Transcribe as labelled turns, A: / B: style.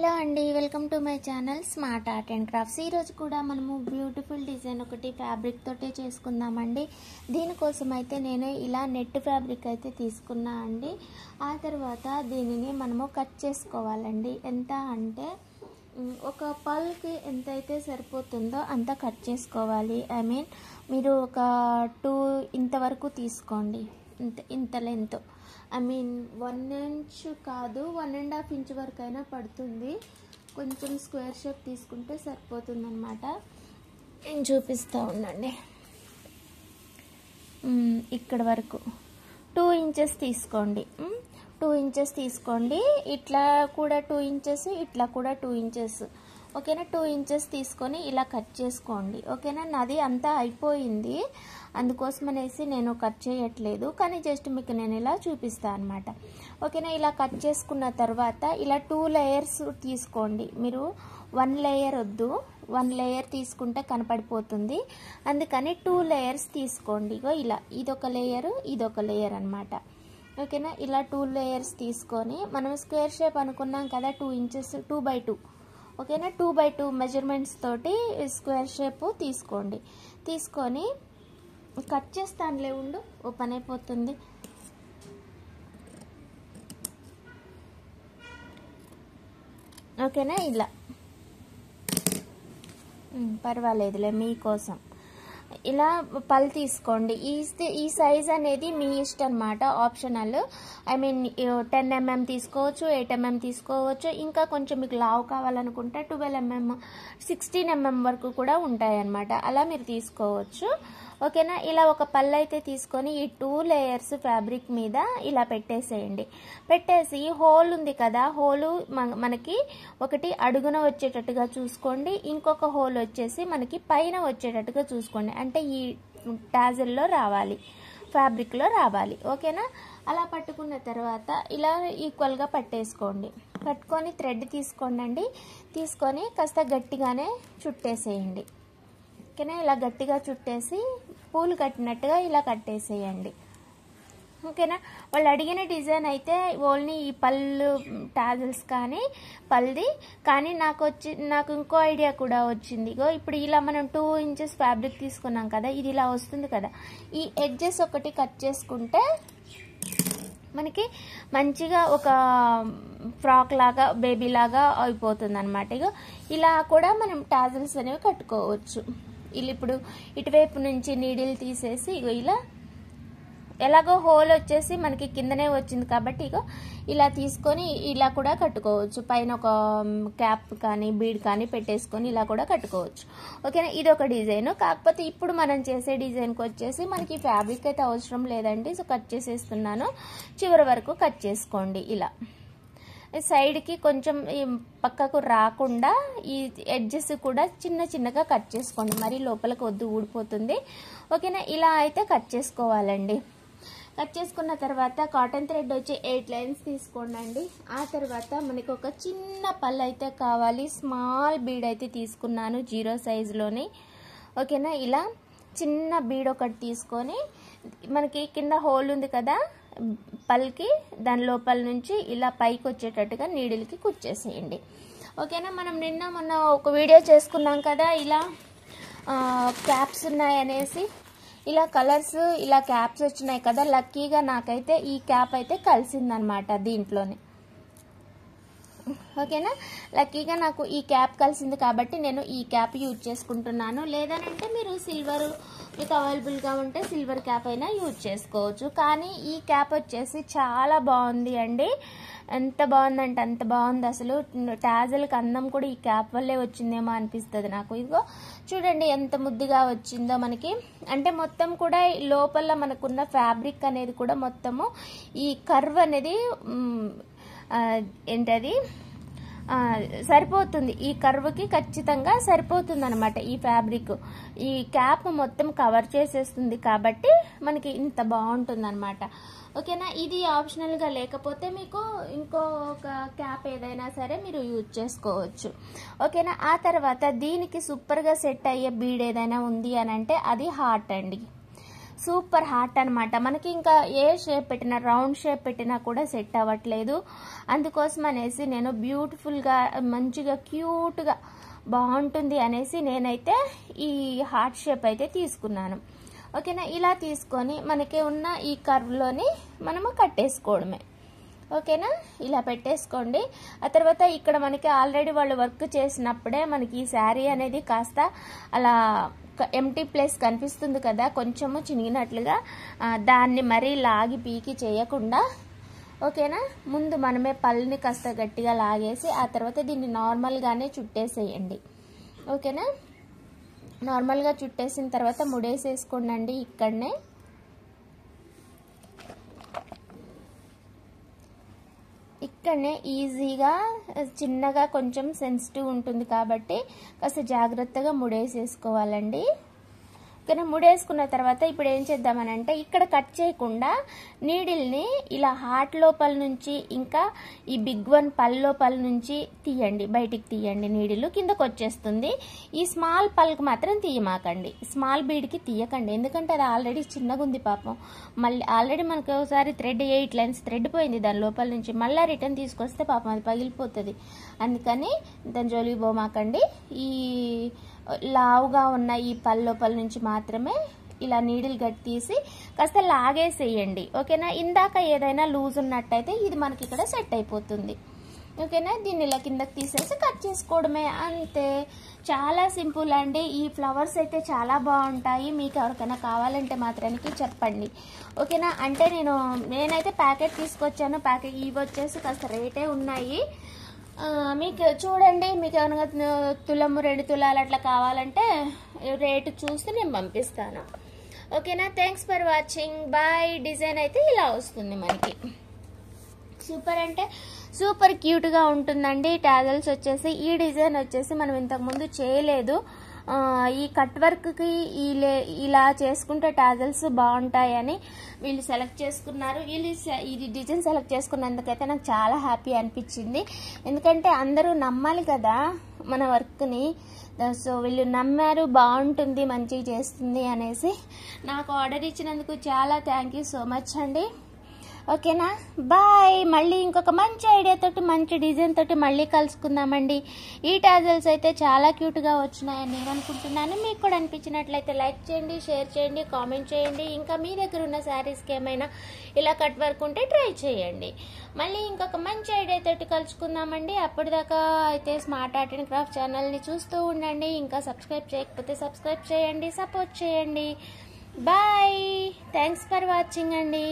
A: Hello అండి, welcome to my channel smart art and crafts. ఈరోజు కూడా మనము బ్యూటిఫుల్ డిజైన్ ఒకటి ఫ్యాబ్రిక్ తోటే చేసుకుందామండి. దీనికోసం అయితే నేను ఇలా నెట్ ఫ్యాబ్రిక్ అయితే తీసుకున్నా అండి. ఆ తర్వాత దీనిని మనము కట్ చేసుకోవాలండి. ఎంత అంటే ఒక పల్కి ఎంతైతే సరిపోతుందో అంత కట్ చేసుకోవాలి. మీరు ఒక 2 ఇంతవరకు తీసుకోండి. ఇంత లెంత్, 1 ఇంచ్ కాదు, 1.5 ఇంచ్ వరకు అయినా పడుతుంది. కొంచెం స్క్వేర్ షేప్ తీసుకుంటే సరిపోతుంది అనమాట. నేను చూపిస్తూ ఉండండి. ఇక్కడ వరకు 2 ఇంచెస్ తీసుకోండి. 2 ఇంచెస్ తీసుకోండి. ఇట్లా కూడా 2 ఇంచెస్, ఇట్లా కూడా 2 ఇంచెస్. ఓకేనా? 2 ఇంచెస్ తీసుకొని ఇలా కట్ చేసుకోండి. ఓకేనా? నాది అంతా అయిపోయింది, అందుకోసం అనేసి నేను కట్ చేయట్లేదు, కానీ జస్ట్ మీకు నేను ఇలా చూపిస్తాను అనమాట. ఓకేనా? ఇలా కట్ చేసుకున్న తర్వాత ఇలా 2 లేయర్స్ తీసుకోండి. మీరు 1 లేయర్ వద్దు, 1 లేయర్ తీసుకుంటే కనపడిపోతుంది, అందుకని 2 లేయర్స్ తీసుకోండి. ఇలా ఇదొక లేయర్, ఇదొక లేయర్ అనమాట. ఓకేనా? ఇలా 2 లేయర్స్ తీసుకొని మనం స్క్వేర్ షేప్ అనుకున్నాం కదా, 2 ఇంచెస్ 2x2. ఓకేనా? 2x2 మెజర్మెంట్స్ తోటి స్క్వేర్ షేప్ తీసుకోండి. తీసుకొని కట్ చేస్తానులే, ఉండు, ఓపెన్ అయిపోతుంది. ఓకేనా? ఇలా పర్వాలేదులే మీకోసం. ఇలా పళ్ళు తీసుకోండి. ఈ సైజ్ అనేది మీ ఇష్టం అనమాట, ఆప్షనల్. 10 mm తీసుకోవచ్చు, 8 mm తీసుకోవచ్చు. ఇంకా కొంచెం మీకు లావు కావాలనుకుంటే 12 mm, 16 mm వరకు కూడా ఉంటాయి అన్నమాట. అలా మీరు తీసుకోవచ్చు. ఓకేనా? ఇలా ఒక పళ్ళు అయితే తీసుకొని ఈ 2 లేయర్స్ ఫ్యాబ్రిక్ మీద ఇలా పెట్టేసేయండి. పెట్టేసి హోల్ ఉంది కదా, హోలు మనకి ఒకటి అడుగున వచ్చేటట్టుగా చూసుకోండి, ఇంకొక హోల్ వచ్చేసి మనకి పైన వచ్చేటట్టుగా చూసుకోండి. అంటే ఈ టాజిల్లో రావాలి, ఫ్యాబ్రిక్లో రావాలి. ఓకేనా? అలా పట్టుకున్న తర్వాత ఇలా ఈక్వల్గా పట్టేసుకోండి. పట్టుకొని థ్రెడ్ తీసుకోండి. తీసుకొని కాస్త గట్టిగానే చుట్టేసేయండి. ఓకేనా? ఇలా గట్టిగా చుట్టేసి పూలు కట్టినట్టుగా ఇలా కట్టేసేయండి. ఓకేనా? వాళ్ళు అడిగిన డిజైన్ అయితే ఓన్లీ ఈ పళ్ళు టాజిల్స్ కానీ పల్ది కానీ నాకు ఇంకో ఐడియా కూడా వచ్చింది. ఇప్పుడు ఇలా మనం 2 ఇంచెస్ ఫ్యాబ్రిక్ తీసుకున్నాం కదా, ఇది ఇలా వస్తుంది కదా, ఈ ఎడ్జెస్ ఒకటి కట్ చేసుకుంటే మనకి మంచిగా ఒక ఫ్రాక్ లాగా, బేబీ లాగా అయిపోతుంది అనమాట. ఇలా కూడా మనం టాజిల్స్ అనేవి కట్టుకోవచ్చు. ఇలా ఇప్పుడు ఇటువైపు నుంచి నీడిల్ తీసేసి ఇలా ఎలాగో హోల్ వచ్చేసి మనకి కిందనే వచ్చింది కాబట్టి ఇలా తీసుకొని ఇలా కూడా కట్టుకోవచ్చు. పైన ఒక క్యాప్ కానీ బీడ్ కానీ పెట్టేసుకొని ఇలా కూడా కట్టుకోవచ్చు. ఓకేనా? ఇది ఒక డిజైన్. కాకపోతే ఇప్పుడు మనం చేసే డిజైన్కి వచ్చేసి మనకి ఫ్యాబ్రిక్ అయితే అవసరం లేదండి. సో కట్ చేసేస్తున్నాను. చివరి వరకు కట్ చేసుకోండి. ఇలా సైడ్కి కొంచెం పక్కకు రాకుండా ఈ ఎడ్జెస్ కూడా చిన్నగా కట్ చేసుకోండి. మరి లోపలికి వద్దు, ఊడిపోతుంది. ఓకేనా? ఇలా అయితే కట్ చేసుకోవాలండి. కట్ చేసుకున్న తర్వాత కాటన్ థ్రెడ్ వచ్చి 8 లైన్స్ తీసుకోండి. ఆ తర్వాత మనకి ఒక చిన్న పళ్ళు అయితే కావాలి. స్మాల్ బీడ్ అయితే తీసుకున్నాను 0 సైజులోని. ఓకేనా? ఇలా చిన్న బీడ్ ఒకటి తీసుకొని మనకి కింద హోల్ ఉంది కదా పల్కి, దాని లోపల నుంచి ఇలా పైకి వచ్చేటట్టుగా నీడిల్కి కుచ్చేసేయండి. ఓకేనా? మనం మొన్న ఒక వీడియో చేసుకున్నాం కదా, ఇలా క్యాప్స్ ఉన్నాయనేసి, ఇలా కలర్స్ ఇలా క్యాప్స్ వచ్చినాయి కదా. లక్కీగా నాకైతే ఈ క్యాప్ అయితే కలిసిందనమాట దీంట్లోనే. ఓకేనా? లక్కీగా నాకు ఈ క్యాప్ కలిసింది కాబట్టి నేను ఈ క్యాప్ యూజ్ చేసుకుంటున్నాను. లేదనంటే మీరు సిల్వర్ మీకు అవైలబుల్గా ఉంటే సిల్వర్ క్యాప్ అయినా యూజ్ చేసుకోవచ్చు. కానీ ఈ క్యాప్ వచ్చేసి చాలా బాగుంది అండి. ఎంత బాగుందంటే అంత బాగుంది. అసలు టాజల్కి అందం కూడా ఈ క్యాప్ వల్లే వచ్చిందేమో అనిపిస్తుంది నాకు. చూడండి ఎంత ముద్దుగా వచ్చిందో మనకి. అంటే మొత్తం కూడా లోపల మనకున్న ఫ్యాబ్రిక్ అనేది కూడా మొత్తము ఈ కర్వ్ అనేది ఏంటది సరిపోతుంది. ఈ కర్వ్కి ఖచ్చితంగా సరిపోతుంది అనమాట ఈ ఫ్యాబ్రిక్. ఈ క్యాప్ మొత్తం కవర్ చేసేస్తుంది కాబట్టి మనకి ఇంత బాగుంటుంది అనమాట. ఓకేనా? ఇది ఆప్షనల్గా లేకపోతే మీకు ఇంకొక క్యాప్ ఏదైనా సరే మీరు యూజ్ చేసుకోవచ్చు. ఓకేనా? ఆ తర్వాత దీనికి సూపర్గా సెట్ అయ్యే బీడ్ ఏదైనా ఉంది అని అంటే అది హార్ట్ అండి. సూపర్ హాట్ అనమాట. మనకి ఇంకా ఏ షేప్ పెట్టినా, రౌండ్ షేప్ పెట్టినా కూడా సెట్ అవ్వట్లేదు. అందుకోసం అనేసి నేను బ్యూటిఫుల్గా మంచిగా క్యూట్గా బాగుంటుంది అనేసి నేనైతే ఈ హార్ట్ షేప్ అయితే తీసుకున్నాను. ఓకేనా, ఇలా తీసుకొని మనకి ఉన్న ఈ కర్వ్లోని మనము కట్టేసుకోవడమే. ఓకేనా, ఇలా పెట్టేసుకోండి. ఆ తర్వాత ఇక్కడ మనకి ఆల్రెడీ వాళ్ళు వర్క్ చేసినప్పుడే మనకి ఈ శారీ అనేది కాస్త అలా ఎంటీ ప్లేస్ కనిపిస్తుంది కదా, కొంచెము చినిగినట్లుగా. దాన్ని మరీ లాగి పీకి చేయకుండా, ఓకేనా, ముందు మనమే పళ్ళని కాస్త గట్టిగా లాగేసి ఆ తర్వాత దీన్ని నార్మల్గానే చుట్టేసేయండి. ఓకేనా, నార్మల్గా చుట్టేసిన తర్వాత ముడేసేసుకోండి. ఇక్కడనే ఈజీగా చిన్నగా కొంచెం సెన్సిటివ్ ఉంటుంది కాబట్టి కాస్త జాగ్రత్తగా ముడేసేసుకోవాలండి. ఓకేనా, ముడేసుకున్న తర్వాత ఇప్పుడు ఏం చేద్దామనంటే ఇక్కడ కట్ చేయకుండా నీడిల్ని ఇలా హార్ట్ లోపల నుంచి ఇంకా ఈ బిగ్ వన్ పల్ లోపల నుంచి తీయండి, బయటికి తీయండి. నీడిల్ కిందకు వచ్చేస్తుంది. ఈ స్మాల్ పల్కి మాత్రం తీయమాకండి, స్మాల్ బీడ్కి తీయకండి, ఎందుకంటే అది ఆల్రెడీ చిన్నగా ఉంది పాపం. మళ్ళీ ఆల్రెడీ మనకు ఒకసారి థ్రెడ్ 8 లైన్స్ థ్రెడ్ పోయింది దాని లోపల నుంచి, మళ్ళీ రిటర్న్ తీసుకొస్తే పాపం అది పగిలిపోతుంది. అందుకని దాని జోలికి పోమాకండి. ఈ లావుగా ఉన్న ఈ పల్ లోపల నుంచి మాత్రమే ఇలా నీడిల్ గట్టి తీసి కాస్త లాగేసేయండి. ఓకేనా, ఇందాక ఏదైనా లూజ్ ఉన్నట్టయితే ఇది మనకి ఇక్కడ సెట్ అయిపోతుంది. ఓకేనా, దీన్ని ఇలా కిందకి తీసేసి కట్ చేసుకోవడమే, అంతే. చాలా సింపుల్ అండి. ఈ ఫ్లవర్స్ అయితే చాలా బాగుంటాయి. మీకు ఎవరికైనా కావాలంటే మాత్రానికి చెప్పండి. ఓకేనా, అంటే నేనైతే ప్యాకెట్ తీసుకొచ్చాను. ప్యాకెట్ ఇవి వచ్చేసి కాస్త రేటే ఉన్నాయి. మీకు చూడండి, మీకు ఏమైనా తులము 2 తులాలు అట్లా కావాలంటే రేటు చూస్తే నేను పంపిస్తాను. ఓకేనా, thanks for watching, bye. Design అయితే ఇలా వస్తుంది మనకి. సూపర్ అంటే సూపర్ క్యూట్గా ఉంటుందండి. టాజల్స్ వచ్చేసి ఈ డిజైన్ వచ్చేసి మనం ఇంతకుముందు చేయలేదు. ఈ కట్ వర్క్కి ఇలా చేసుకుంటే టాజల్స్ బాగుంటాయని వీళ్ళు సెలెక్ట్ చేసుకున్నారు. ఇది డిజైన్ సెలెక్ట్ చేసుకున్నందుకైతే నాకు చాలా హ్యాపీ అనిపించింది. ఎందుకంటే అందరూ నమ్మాలి కదా మన వర్క్ని. సో వీళ్ళు నమ్మారు, బాగుంటుంది, మంచిగా చేస్తుంది అనేసి నాకు ఆర్డర్ ఇచ్చినందుకు చాలా థ్యాంక్ యూ సో మచ్ అండి. ఓకేనా, బాయ్. మళ్ళీ ఇంకొక మంచి ఐడియా తోటి, మంచి డిజైన్ తోటి మళ్ళీ కలుసుకుందామండి. ఈ టాజల్స్ అయితే చాలా క్యూట్గా వచ్చినాయని నేను అనుకుంటున్నాను. మీకు కూడా అనిపించినట్లయితే లైక్ చేయండి, షేర్ చేయండి, కామెంట్ చేయండి. ఇంకా మీ దగ్గర ఉన్న శారీస్కి ఏమైనా ఇలా కట్ వర్క్ ఉంటే ట్రై చేయండి. మళ్ళీ ఇంకొక మంచి ఐడియా తోటి కలుసుకుందామండి. అప్పటిదాకా అయితే స్మార్ట్ ఆర్ట్ అండ్ క్రాఫ్ట్ ఛానల్ని చూస్తూ ఉండండి. ఇంకా సబ్స్క్రైబ్ చేయకపోతే సబ్స్క్రైబ్ చేయండి, సపోర్ట్ చేయండి. బాయ్, థ్యాంక్స్ ఫర్ వాచింగ్ అండి.